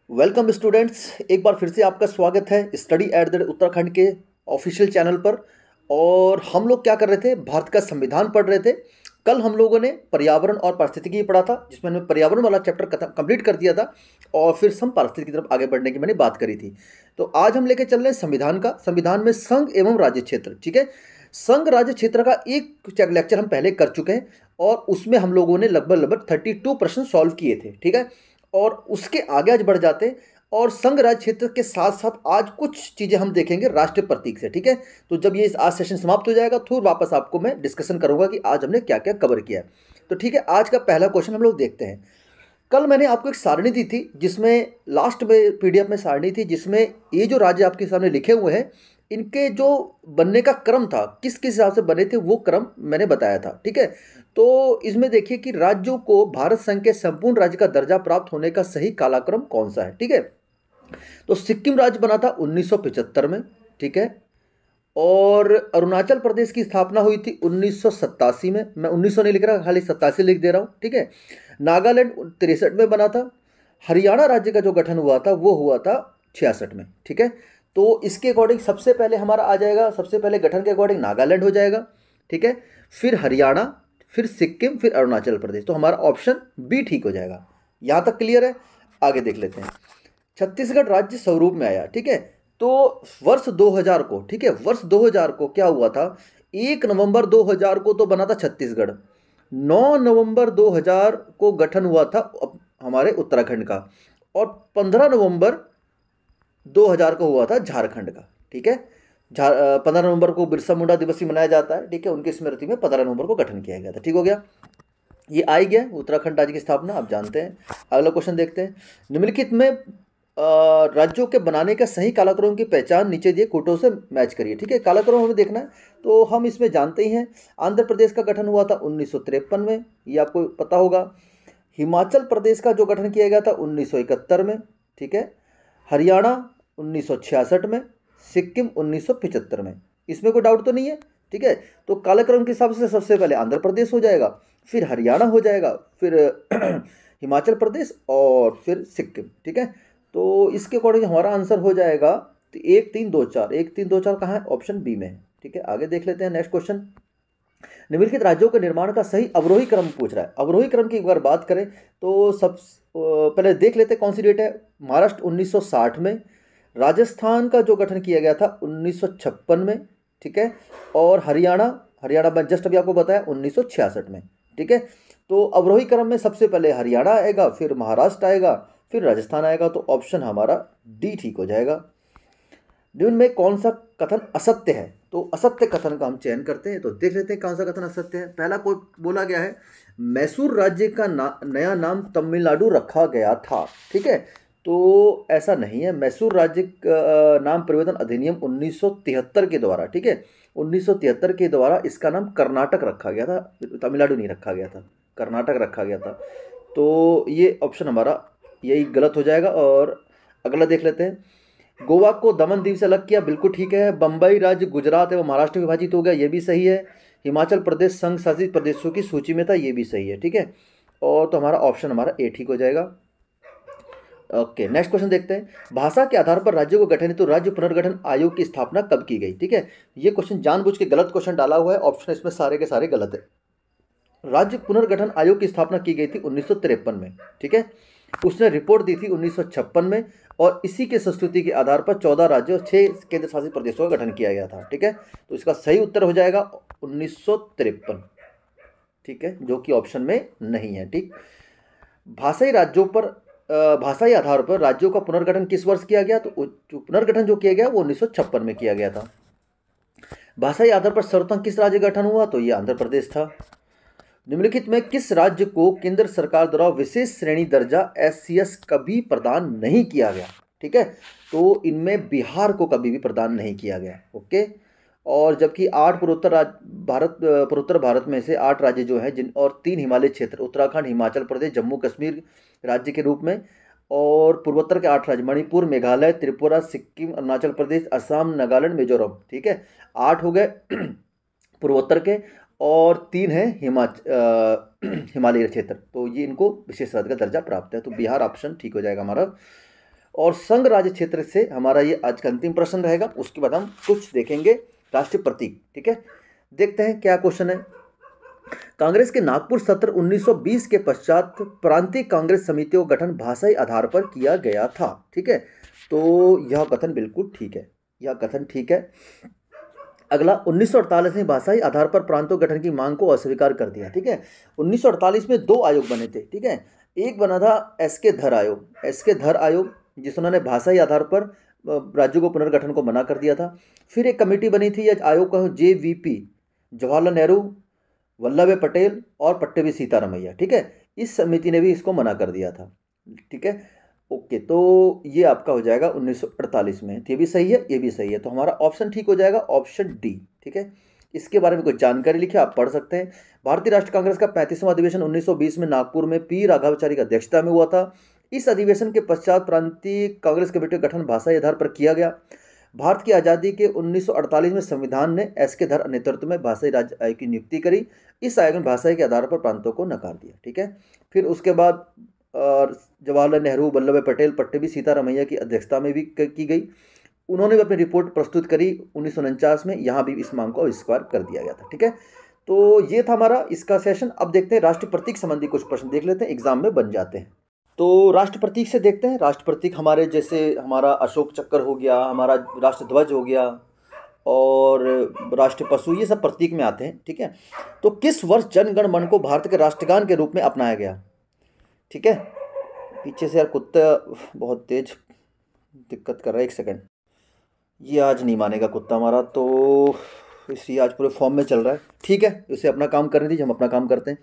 Welcome students, एक बार फिर से आपका स्वागत है स्टडी एट द उत्तराखंड के ऑफिशियल चैनल पर। और हम लोग क्या कर रहे थे, भारत का संविधान पढ़ रहे थे। कल हम लोगों ने पर्यावरण और पारिस्थितिकी पढ़ा था, जिसमें हमने पर्यावरण वाला चैप्टर कंप्लीट कर दिया था और फिर सम पारिस्थितिकी की तरफ आगे बढ़ने की मैंने बात करी थी। तो आज हम लेके चल रहे हैं संविधान का। संविधान में संघ एवं राज्य क्षेत्र, ठीक है। संघ राज्य क्षेत्र का एक लेक्चर हम पहले कर चुके हैं और उसमें हम लोगों ने लगभग 32 प्रश्न सॉल्व किए थे, ठीक है। और उसके आगे आज बढ़ जाते हैं और संघ राज्य क्षेत्र के साथ साथ आज कुछ चीज़ें हम देखेंगे राष्ट्रीय प्रतीक से, ठीक है। तो जब ये आज सेशन समाप्त हो जाएगा तो वापस आपको मैं डिस्कशन करूंगा कि आज हमने क्या क्या कवर किया है। तो ठीक है, आज का पहला क्वेश्चन हम लोग देखते हैं। कल मैंने आपको एक सारणी दी थी, जिसमें लास्ट में पीडीएफ में सारणी थी, जिसमें ये जो राज्य आपके सामने लिखे हुए हैं, इनके जो बनने का क्रम था, किस किस हिसाब से बने थे, वो क्रम मैंने बताया था, ठीक है। तो इसमें देखिए कि राज्यों को भारत संघ के संपूर्ण राज्य का दर्जा प्राप्त होने का सही कालक्रम कौन सा है, ठीक है। तो सिक्किम राज्य बना था 1975 में, ठीक है। और अरुणाचल प्रदेश की स्थापना हुई थी 1987 में। मैं 1900 नहीं लिख रहा, खाली 87 लिख दे रहा हूँ, ठीक है। नागालैंड 63 में बना था। हरियाणा राज्य का जो गठन हुआ था वो हुआ था 66 में, ठीक है। तो इसके अकॉर्डिंग सबसे पहले हमारा आ जाएगा, सबसे पहले गठन के अकॉर्डिंग नागालैंड हो जाएगा, ठीक है। फिर हरियाणा, फिर सिक्किम, फिर अरुणाचल प्रदेश। तो हमारा ऑप्शन बी ठीक हो जाएगा। यहाँ तक क्लियर है? आगे देख लेते हैं। छत्तीसगढ़ राज्य स्वरूप में आया, ठीक है। तो वर्ष 2000 को, ठीक है, वर्ष 2000 को क्या हुआ था, 1 नवंबर 2000 को तो बना था छत्तीसगढ़। 9 नवंबर 2000 को गठन हुआ था हमारे उत्तराखंड का। और 15 नवंबर 2000 को हुआ था झारखंड का, ठीक है। 15 नवंबर को बिरसा मुंडा दिवस भी मनाया जाता है, ठीक है। उनकी स्मृति में 15 नवंबर को गठन किया गया था, ठीक हो गया। ये आ ही गया उत्तराखंड राज्य की स्थापना, आप जानते हैं। अगला क्वेश्चन देखते हैं। निम्नलिखित में राज्यों के बनाने का सही कालक्रम की पहचान नीचे दिए कोटों से मैच करिए, ठीक है। कालक्रम हमें देखना है, तो हम इसमें जानते ही हैं। आंध्र प्रदेश का गठन हुआ था 1953 में, ये आपको पता होगा। हिमाचल प्रदेश का जो गठन किया गया था 1971 में, ठीक है। हरियाणा 1966 में, सिक्किम 1975 में। इसमें कोई डाउट तो नहीं है, ठीक है। तो कालक्रम के हिसाब से सबसे पहले आंध्र प्रदेश हो जाएगा, फिर हरियाणा हो जाएगा, फिर हिमाचल प्रदेश और फिर सिक्किम, ठीक है। तो इसके अकॉर्डिंग हमारा आंसर हो जाएगा 1 3 2 4। 1 3 2 4 कहाँ है? ऑप्शन बी में है, ठीक है। आगे देख लेते हैं नेक्स्ट क्वेश्चन। निम्नलिखित राज्यों के निर्माण का सही अवरोही क्रम पूछ रहा है। अवरोही क्रम की अगर बात करें तो सब पहले देख लेते हैं कौन सी डेट है। महाराष्ट्र 1960 में, राजस्थान का जो गठन किया गया था 1956 में, ठीक है। और हरियाणा, हरियाणा में जस्ट अभी आपको बताया 1966 में, ठीक है। तो अवरोही क्रम में सबसे पहले हरियाणा आएगा, फिर महाराष्ट्र आएगा, फिर राजस्थान आएगा। तो ऑप्शन हमारा डी ठीक हो जाएगा। निम्न में कौन सा कथन असत्य है? तो असत्य कथन का हम चयन करते हैं। तो देख लेते हैं कौन सा कथन असत्य है। पहला कोई बोला गया है, मैसूर राज्य का नया नाम तमिलनाडु रखा गया था, ठीक है। तो ऐसा नहीं है। मैसूर राज्य का नाम परिवर्तन अधिनियम 1973 के द्वारा, ठीक है, 1973 के द्वारा इसका नाम कर्नाटक रखा गया था, तमिलनाडु नहीं रखा गया था, कर्नाटक रखा गया था। तो ये ऑप्शन हमारा यही गलत हो जाएगा। और अगला देख लेते हैं। गोवा को दमन दीव से अलग किया, बिल्कुल ठीक है। बम्बई राज्य गुजरात एवं महाराष्ट्र में विभाजित हो गया, ये भी सही है। हिमाचल प्रदेश संघ शासित प्रदेशों की सूची में था, ये भी सही है, ठीक है। और तो हमारा ऑप्शन हमारा ए ठीक हो जाएगा। ओके, नेक्स्ट क्वेश्चन देखते हैं। भाषा के आधार पर राज्यों को गठन हेतु राज्य पुनर्गठन आयोग की स्थापना कब की गई, ठीक है। ये क्वेश्चन जानबूझ के गलत क्वेश्चन डाला हुआ है, ऑप्शन इसमें सारे के सारे गलत है। राज्य पुनर्गठन आयोग की स्थापना की गई थी 1953 में, ठीक है। उसने रिपोर्ट दी थी 1956 में और इसी के संस्तुति के आधार पर 14 राज्यों और 6 केंद्र शासित प्रदेशों का गठन किया गया था, ठीक है। तो इसका सही उत्तर हो जाएगा 1953, ठीक है, जो कि ऑप्शन में नहीं है, ठीक। भाषाई राज्यों पर भाषाई आधार पर राज्यों का पुनर्गठन किस वर्ष किया गया? तो पुनर्गठन जो किया गया वो 1956 में किया गया था। भाषाई आधार पर सर्वप्रथम किस राज्य गठन हुआ? तो ये आंध्र प्रदेश था। निम्नलिखित में किस राज्य को केंद्र सरकार द्वारा विशेष श्रेणी दर्जा SCS कभी प्रदान नहीं किया गया, ठीक है। तो इनमें बिहार को कभी भी प्रदान नहीं किया गया, ओके। और जबकि 8 पूर्वोत्तर भारत में से 8 राज्य जो हैं, जिन और 3 हिमालय क्षेत्र उत्तराखंड, हिमाचल प्रदेश, जम्मू कश्मीर राज्य के रूप में, और पूर्वोत्तर के 8 राज्य मणिपुर, मेघालय, त्रिपुरा, सिक्किम, अरुणाचल प्रदेश, असम, नागालैंड, मिजोरम, ठीक है। 8 हो गए पूर्वोत्तर के और 3 है हिमालय क्षेत्र। तो ये इनको विशेष राज्य का दर्जा प्राप्त है। तो बिहार ऑप्शन ठीक हो जाएगा हमारा। और संघ राज्य क्षेत्र से हमारा ये आज का अंतिम प्रश्न रहेगा। उसके बाद हम कुछ देखेंगे राष्ट्रीय प्रतीक। ठीक है, देखते हैं क्या क्वेश्चन है। कांग्रेस के नागपुर सत्र 1920 के पश्चात प्रांतीय कांग्रेस समितियों का गठन भाषाई आधार पर किया गया था। ठीक है, तो यह कथन बिल्कुल ठीक है, यह कथन ठीक है। अगला, 1948 में भाषाई आधार पर प्रांतों गठन की मांग को अस्वीकार कर दिया। ठीक है, 1948 में 2 आयोग बने थे। ठीक है, एक बना था एस.के. धर आयोग, एस.के. धर आयोग, जिन्होंने भाषाई आधार पर राज्यों को पुनर्गठन को मना कर दिया था। फिर एक कमेटी बनी थी, यह आयोग का JVP, जवाहरलाल नेहरू, वल्लभ भाई पटेल और पट्टेभी सीतारमैया। ठीक है, इस समिति ने भी इसको मना कर दिया था। ठीक है, ओके, तो ये आपका हो जाएगा 1948 में। तो ये भी सही है, ये भी सही है, तो हमारा ऑप्शन ठीक हो जाएगा, ऑप्शन डी। ठीक है, इसके बारे में कुछ जानकारी लिखी आप पढ़ सकते हैं। भारतीय राष्ट्रीय कांग्रेस का 35वां अधिवेशन 1920 में नागपुर में पी राघवाचारी की अध्यक्षता में हुआ था। इस अधिवेशन के पश्चात प्रांतीय कांग्रेस कमेटी का गठन भाषाई आधार पर किया गया। भारत की आज़ादी के 1948 में संविधान ने एस.के. धर नेतृत्व में भाषाई राज्य आयोग की नियुक्ति करी। इस आयोग ने भाषाई के आधार पर प्रांतों को नकार दिया। ठीक है, फिर उसके बाद जवाहरलाल नेहरू, वल्लभ भाई पटेल, पट्टेभी सीतारमैया की अध्यक्षता में भी की गई। उन्होंने भी अपनी रिपोर्ट प्रस्तुत करी 1949 में, यहाँ भी इस मांग को अस्वीकार कर दिया गया था। ठीक है, तो ये था हमारा इसका सेशन। अब देखते हैं राष्ट्रीय प्रतीक संबंधी कुछ प्रश्न देख लेते हैं, एग्जाम में बन जाते हैं। तो राष्ट्र प्रतीक से देखते हैं। राष्ट्र प्रतीक हमारे जैसे हमारा अशोक चक्र हो गया, हमारा राष्ट्र ध्वज हो गया और राष्ट्रीय पशु, ये सब प्रतीक में आते हैं। ठीक है, तो किस वर्ष जन गण मन को भारत के राष्ट्रगान के रूप में अपनाया गया? ठीक है, पीछे से यार कुत्ता बहुत तेज दिक्कत कर रहा है, एक सेकंड। ये आज नहीं मानेगा कुत्ता हमारा, तो इसी आज पूरे फॉर्म में चल रहा है। ठीक है, इसे अपना काम करने दीजिए, हम अपना काम करते हैं।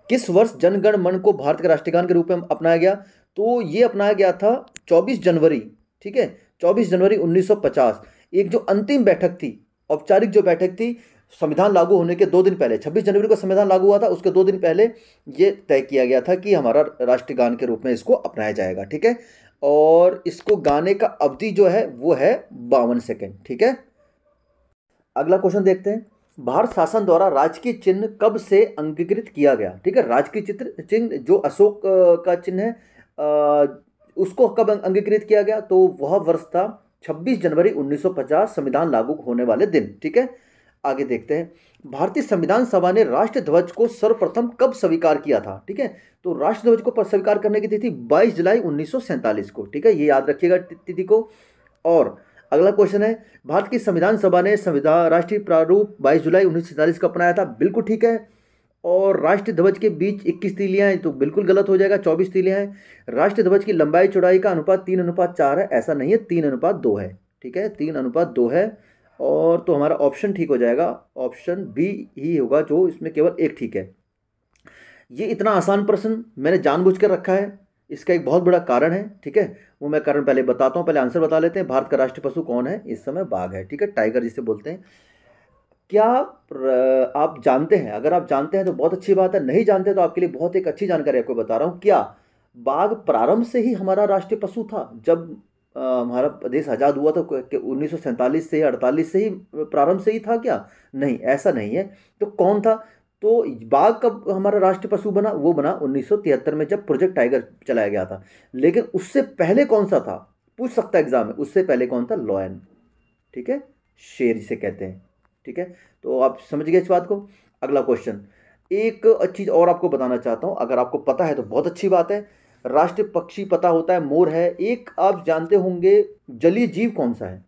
किस वर्ष जनगण मन को भारत के राष्ट्रगान के रूप में अपनाया गया? तो ये अपनाया गया था 24 जनवरी। ठीक है, 24 जनवरी 1950। एक जो अंतिम बैठक थी, औपचारिक जो बैठक थी, संविधान लागू होने के 2 दिन पहले, 26 जनवरी को संविधान लागू हुआ था, उसके 2 दिन पहले ये तय किया गया था कि हमारा राष्ट्रगान के रूप में इसको अपनाया जाएगा। ठीक है, और इसको गाने का अवधि जो है वो है 52 सेकेंड। ठीक है, अगला क्वेश्चन देखते हैं। भारत शासन द्वारा राजकीय चिन्ह कब से अंगीकृत किया गया? ठीक है, राजकीय चिन्ह जो अशोक का चिन्ह है, उसको कब अंगीकृत किया गया? तो वह वर्ष था 26 जनवरी 1950, संविधान लागू होने वाले दिन। ठीक है, आगे देखते हैं। भारतीय संविधान सभा ने राष्ट्रीय ध्वज को सर्वप्रथम कब स्वीकार किया था? ठीक है, तो राष्ट्रीय ध्वज को स्वीकार करने की तिथि 22 जुलाई 1947 को। ठीक है, ये याद रखिएगा तिथि को। और अगला क्वेश्चन है, भारत की संविधान सभा ने संविधान राष्ट्रीय प्रारूप 22 जुलाई 1947 को अपनाया था। बिल्कुल ठीक है। और राष्ट्रीय ध्वज के बीच 21 तीलियां हैं, तो बिल्कुल गलत हो जाएगा, 24 तीलियां हैं। राष्ट्रीय ध्वज की लंबाई चौड़ाई का अनुपात 3:4 है, ऐसा नहीं है, 3:2 है। ठीक है, 3:2 है। और तो हमारा ऑप्शन ठीक हो जाएगा, ऑप्शन बी ही होगा, जो इसमें केवल एक ठीक है। ये इतना आसान प्रश्न मैंने जानबूझ कर रखा है, इसका एक बहुत बड़ा कारण है। ठीक है, वो मैं कारण पहले बताता हूँ, पहले आंसर बता लेते हैं। भारत का राष्ट्रीय पशु कौन है? इस समय बाघ है। ठीक है, टाइगर जिसे बोलते हैं। क्या आप जानते हैं? अगर आप जानते हैं तो बहुत अच्छी बात है, नहीं जानते तो आपके लिए बहुत एक अच्छी जानकारी आपको बता रहा हूँ। क्या बाघ प्रारंभ से ही हमारा राष्ट्रीय पशु था? जब हमारा देश आज़ाद हुआ था 1947 से, 48 से ही, प्रारंभ से ही था क्या? नहीं, ऐसा नहीं है। तो कौन था? तो बाघ कब हमारा राष्ट्रीय पशु बना? वो बना 1973 में, जब प्रोजेक्ट टाइगर चलाया गया था। लेकिन उससे पहले कौन सा था? पूछ सकता है एग्जाम में, उससे पहले कौन था? लॉयन। ठीक है, शेर जिसे कहते हैं। ठीक है, तो आप समझ गए इस बात को। अगला क्वेश्चन, एक चीज़ और आपको बताना चाहता हूँ, अगर आपको पता है तो बहुत अच्छी बात है। राष्ट्रीय पक्षी पता होता है, मोर है। एक आप जानते होंगे जलीय जीव कौन सा है?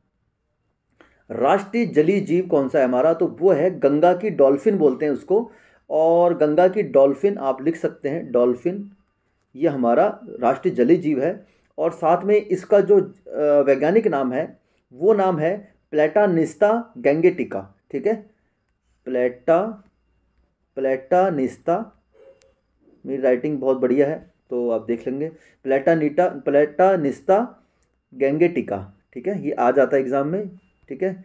राष्ट्रीय जलीय जीव कौन सा है हमारा? तो वो है गंगा की डॉल्फिन बोलते हैं उसको। और गंगा की डॉल्फिन आप लिख सकते हैं, डॉल्फिन, ये हमारा राष्ट्रीय जलीय जीव है। और साथ में इसका जो वैज्ञानिक नाम है, वो नाम है प्लेटानिस्ता गैंगेटिका। ठीक है, प्लेटानिस्ता, मेरी राइटिंग बहुत बढ़िया है तो आप देख लेंगे। प्लेटानिस्ता गैंगेटिका। ठीक है, ये आ जाता है एग्जाम में। ठीक है,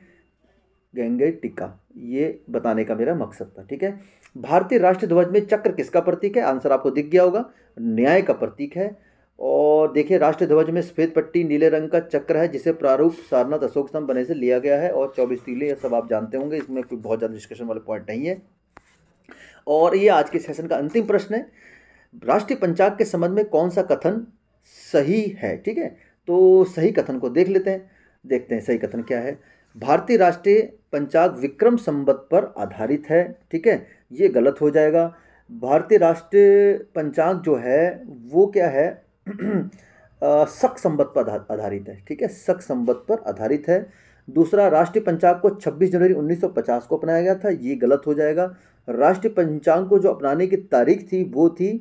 गैंगेटिका, ये बताने का मेरा मकसद था। ठीक है, भारतीय राष्ट्रीय ध्वज में चक्र किसका प्रतीक है? आंसर आपको दिख गया होगा, न्याय का प्रतीक है। और देखिए, राष्ट्रीय ध्वज में सफेद पट्टी नीले रंग का चक्र है, जिसे प्रारूप सारनाथ अशोक स्तंभ बने से लिया गया है। और 24 तीले, ये सब आप जानते होंगे, इसमें कोई बहुत ज़्यादा डिस्कशन वाले पॉइंट नहीं है। और ये आज के सेशन का अंतिम प्रश्न है, राष्ट्रीय पंचांग के संबंध में कौन सा कथन सही है? ठीक है, तो सही कथन को देख लेते हैं, देखते हैं सही कथन क्या है। भारतीय राष्ट्रीय पंचांग विक्रम संवत पर आधारित है, ठीक है, ये गलत हो जाएगा। भारतीय राष्ट्रीय पंचांग जो है वो क्या है शक संवत पर आधारित है, ठीक है, शक संवत पर आधारित है। दूसरा, राष्ट्रीय पंचांग को 26 जनवरी 1950 को अपनाया गया था, ये गलत हो जाएगा। राष्ट्रीय पंचांग को जो अपनाने की तारीख थी वो थी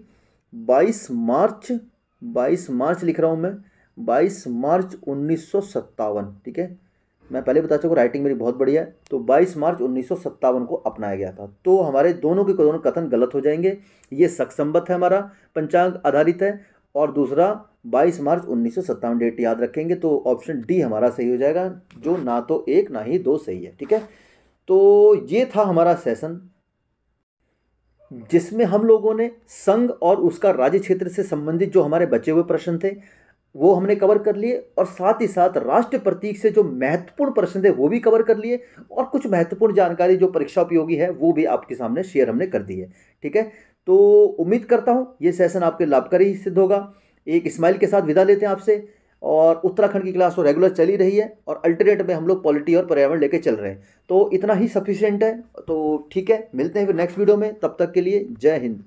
22 मार्च लिख रहा हूँ मैं, 22 मार्च 1957, ठीक है, मैं पहले बता चुका राइटिंग मेरी बहुत बढ़िया है। तो 22 मार्च 1957 को अपनाया गया था। तो हमारे दोनों के दोनों कथन गलत हो जाएंगे। ये शक संवत है, हमारा पंचांग आधारित है, और दूसरा 22 मार्च 1957 डेट याद रखेंगे। तो ऑप्शन डी हमारा सही हो जाएगा, जो ना तो एक ना ही दो सही है, ठीक है। तो ये था हमारा सेशन जिसमें हम लोगों ने संघ और उसका राज्य क्षेत्र से संबंधित जो हमारे बचे हुए प्रश्न थे वो हमने कवर कर लिए, और साथ ही साथ राष्ट्र प्रतीक से जो महत्वपूर्ण प्रश्न थे वो भी कवर कर लिए, और कुछ महत्वपूर्ण जानकारी जो परीक्षा उपयोगी है वो भी आपके सामने शेयर हमने कर दी है, ठीक है। तो उम्मीद करता हूँ ये सेशन आपके लाभकारी सिद्ध होगा। एक स्माइल के साथ विदा लेते हैं आपसे, और उत्तराखंड की क्लास तो रेगुलर चल ही रही है, और अल्टरनेट में हम लोग पॉलिटी और पर्यावरण लेके चल रहे हैं, तो इतना ही सफिशिएंट है। तो ठीक है, मिलते हैं फिर नेक्स्ट वीडियो में, तब तक के लिए जय हिंद।